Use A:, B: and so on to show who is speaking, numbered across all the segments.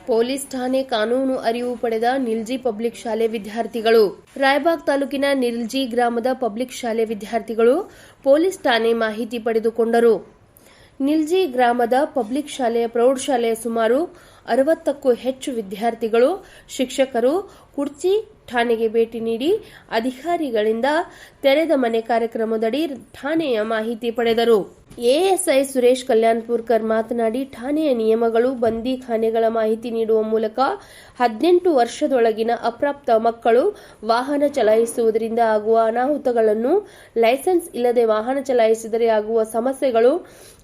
A: Police ಠಾಣೆ ಕಾನೂನು ಅರಿವು ಪಡೆದ ನಿಲ್ಜಿ ಪಬ್ಲಿಕ್ ಶಾಲೆ ವಿದ್ಯಾರ್ಥಿಗಳು. ರಾಯಬಾಗ್ ತಾಲೂಕಿನ ನಿಲ್ಜಿ ಗ್ರಾಮದ ಪಬ್ಲಿಕ್ ಶಾಲೆ ವಿದ್ಯಾರ್ಥಿಗಳು ಪೊಲೀಸ್ ಠಾಣೆ ಮಾಹಿತಿ ಪಡೆದುಕೊಂಡರು. ನಿಲ್ಜಿ ಗ್ರಾಮದ ಪಬ್ಲಿಕ್ ಶಾಲೆಯ ಪ್ರೌಢಶಾಲೆಯ ಸುಮಾರು 60ಕ್ಕೂ ಹೆಚ್ಚು ವಿದ್ಯಾರ್ಥಿಗಳು, ಶಿಕ್ಷಕರು ಕುರ್ಚಿ ಠಾಣೆಗೆ ಭೇಟಿ ನೀಡಿ ಅಧಿಕಾರಿಗಳಿಂದ ತೆರೆದ ಮನೆ ಕಾರ್ಯಕ್ರಮದಡಿ ಠಾಣೆಯ ಮಾಹಿತಿ ಪಡೆದರು. ಎಎಸ್ಐ ಸುರೇಶ್ ಕಲ್ಯಾಣಪುರ್ಕರ್ ಮಾತನಾಡಿ, ಠಾಣೆಯ ನಿಯಮಗಳು ಬಂದಿಖಾನೆಗಳ ಮಾಹಿತಿ ನೀಡುವ ಮೂಲಕ 18 ವರ್ಷದೊಳಗಿನ ಅಪ್ರಾಪ್ತ ಮಕ್ಕಳು ವಾಹನ ಚಲಾಯಿಸುವುದರಿಂದ ಆಗುವ ಅನಾಹುತಗಳನ್ನು, ಲೈಸೆನ್ಸ್ ಇಲ್ಲದೆ ವಾಹನ ಚಲಾಯಿಸಿದರೆ ಆಗುವ ಸಮಸ್ಯೆಗಳು,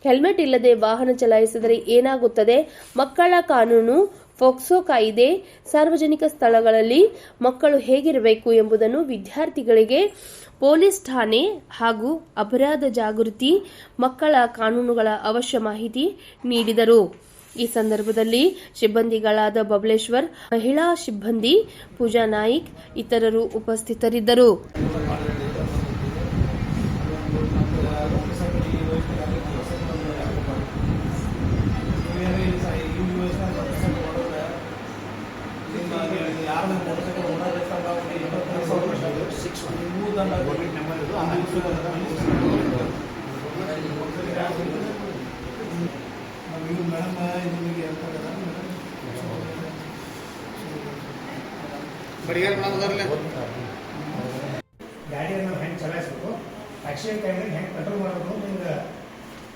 A: ಹೆಲ್ಮೆಟ್ ಇಲ್ಲದೆ ವಾಹನ ಚಲಾಯಿಸಿದರೆ ಏನಾಗುತ್ತದೆ, ಮಕ್ಕಳ ಕಾನೂನು, ಫೋಕ್ಸೋ ಕಾಯಿದೆ, ಸಾರ್ವಜನಿಕ ಸ್ಥಳಗಳಲ್ಲಿ ಮಕ್ಕಳು ಹೇಗಿರಬೇಕು ಎಂಬುದನ್ನು ವಿದ್ಯಾರ್ಥಿಗಳಿಗೆ ಪೊಲೀಸ್ ಠಾಣೆ ಹಾಗೂ ಅಪರಾಧ ಜಾಗೃತಿ, ಮಕ್ಕಳ ಕಾನೂನುಗಳ ಅವಶ್ಯ ಮಾಹಿತಿ ನೀಡಿದರು. ಈ ಸಂದರ್ಭದಲ್ಲಿ ಸಿಬ್ಬಂದಿಗಳಾದ ಬಬಲೇಶ್ವರ್, ಮಹಿಳಾ ಸಿಬ್ಬಂದಿ ಪೂಜಾ ನಾಯ್ಕ್ ಇತರರು ಉಪಸ್ಥಿತರಿದ್ದರು.
B: ಗಾಡಿಯನ್ನು ಹೆಂಗೆ ಚಲಾಯಿಸಬೇಕು, ಆಕ್ಸಿಡೆಂಟ್ ಟೈಮ್ನಾಗ ಹೆಂಗೆ ಕಂಟ್ರೋಲ್ ಮಾಡೋದು ನಿಮ್ಗೆ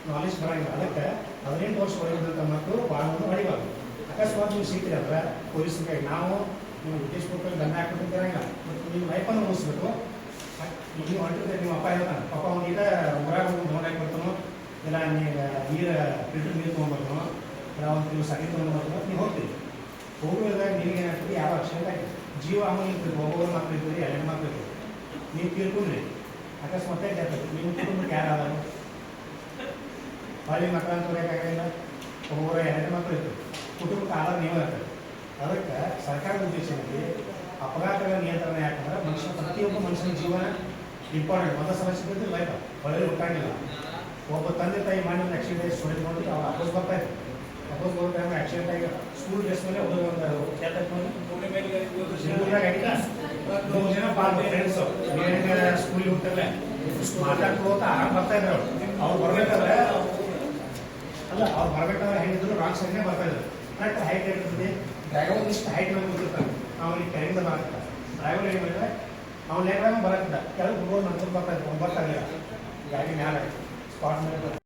B: ನಾಲೆಜ್ ಬರಂಗಿಲ್ಲ. ಅದಕ್ಕೆ 18 ವರ್ಷ ಒಳಗಿದ್ದಂಥ ಮಕ್ಕಳು ವಾಹನವನ್ನು ಹೊಡಿಬಾರ್ದು. ಅಕಸ್ಮಾತ್ ನೀವು ಸಿಗ್ತೀರಿ ಅಂದ್ರೆ ಪೊಲೀಸ್ಗೆ ನಾವು ನೀವು ಉದ್ದೇಶಪೂರ್ವಕ ದಂಡ ಹಾಕ್ಬಿಟ್ಟು ಇರಂಗಿಲ್ಲ. ಮತ್ತು ನಿಮ್ಮ ಲೈಫನ್ನು ಉಳಿಸ್ಬೇಕು. ನೀವು ಹೊಂಟಿದ್ರೆ ನಿಮ್ಮ ಅಪ್ಪ ಹೇಳ್ತಾನೆ, ಪಾಪ ಅವನೀಗ ಹೊರಗೆ ಒಂದು ಧೋನ್ ಹಾಕಿಬಿಡ್ತಾನೋ, ಇಲ್ಲ ನೀನು ಫಿಲ್ಟರ್ ನೀರು ತೊಗೊಂಡ್ಬರ್ತಾನೋ, ಇಲ್ಲ ಒಂದು ನೀವು ಸಗಣಿ ತೊಗೊಂಡ್ಬರ್ತಾನೋ, ನೀವು ಹೋಗ್ತೀವಿ. ಹೋಗುವಾಗ ನಿಮಗೆ ಏನಾಗ್ತದೆ, ಯಾವ ಆಕ್ಸಿಡೆಂಟ್ ಆಗಿ ಜೀವ ಆಮೇಲೆ ಇರ್ತದೆ. ಒಬ್ಬೊಬ್ಬರು ಮಕ್ಕಳು ಇರ್ತೀರಿ, 2 ಮಕ್ಕಳು ಇರ್ತೀರಿ. ನೀವು ತಿಳ್ಕೊಂಡ್ರಿ ಅಕಸ್ಮಾತ್ ನೀವು ಕುಟುಂಬಕ್ಕೆ ಯಾರಾದರೂ ಹೊಳ್ಳಿ ಮಕ್ಕಳು ಅಂತ ಬೇಕಾಗಿಲ್ಲ. ಒಬ್ಬೊಬ್ಬರು 2 ಮಕ್ಕಳು ಇರ್ತೀವಿ, ಕುಟುಂಬಕ್ಕೆ ಆಧಾರ ನೀವೇ ಇರ್ತದೆ. ಅದಕ್ಕೆ ಸರ್ಕಾರದ ಉದ್ದೇಶದಲ್ಲಿ ಅಪಘಾತಗಳ ನಿಯಂತ್ರಣ. ಯಾಕಂದ್ರೆ ಪ್ರತಿಯೊಬ್ಬ ಮನುಷ್ಯನ ಜೀವನ ಇಂಪಾರ್ಟೆಂಟ್. ಒಂದು ಸಮಸ್ಯೆ ಬಿದ್ದು ಲೈಫ್ ಒಳ್ಳೆ ಹುಟ್ಟಾಗಿಲ್ಲ. ಒಬ್ಬ ತಂದೆ ತಾಯಿ ಮಾಡಿ ಒಂದು ಆಕ್ಸಿಡೆಂಟ್ ಸ್ಟೋರೇಜ್ ಮಾಡಿದ್ರೆ ಅವ್ರು ಅಪೋಸ್ ಬರ್ತಾ ಇದ್ರು. ಅಪೋಸ್ ಬರೋ ಟೈಮ್ ಆಕ್ಸಿಡೆಂಟ್ ಆಗಿ ಸ್ಕೂಲ್ ಡ್ರೆಸ್ ಮೇಲೆ ಒಂದು ಫ್ರೆಂಡ್ಸು ಸ್ಕೂಲಿಗೆ ಹೋಗ್ತಾರೆ, ಮಾತಾಡ್ಕೋತ ಆರಾಮ್ ಬರ್ತಾ ಇದ್ರು. ಅವ್ರು ಬರ್ಬೇಕಾದ್ರೆ ಹೆಂಗಿದ್ರು ರಾಂಗ್ ಸೈಡ್ನೇ ಬರ್ತಾ ಇದ್ರು. ಕರೆಕ್ಟ್ ಹೈಟ್ ಇರ್ತದೆ. ಡ್ರೈವರ್ ಇಷ್ಟು ಹೈಟ್ ಮೇಲೆ ಕೂತಿರ್ತಾನೆ, ಅವನಿಗೆ ಕೆಳಗಿಂದ ಬರತ್ತ. ಡ್ರೈವರ್ ಏನು ಮಾಡಿದ್ರೆ ಅವ್ನು ಲೇಖನ ಬರತ್ತಿದ್ದ, ಕೆಳಗೆ ಹುಡುಗರು ನಡ್ಕೊಂಡು ಬರ್ತಾ ಇದ್ರು. ಬರ್ತಾ ಇರಲಿಲ್ಲ, ಗಾಡಿ ಮ್ಯಾಲೆ ಸ್ಪಾಟ್ ಮೇಲೆ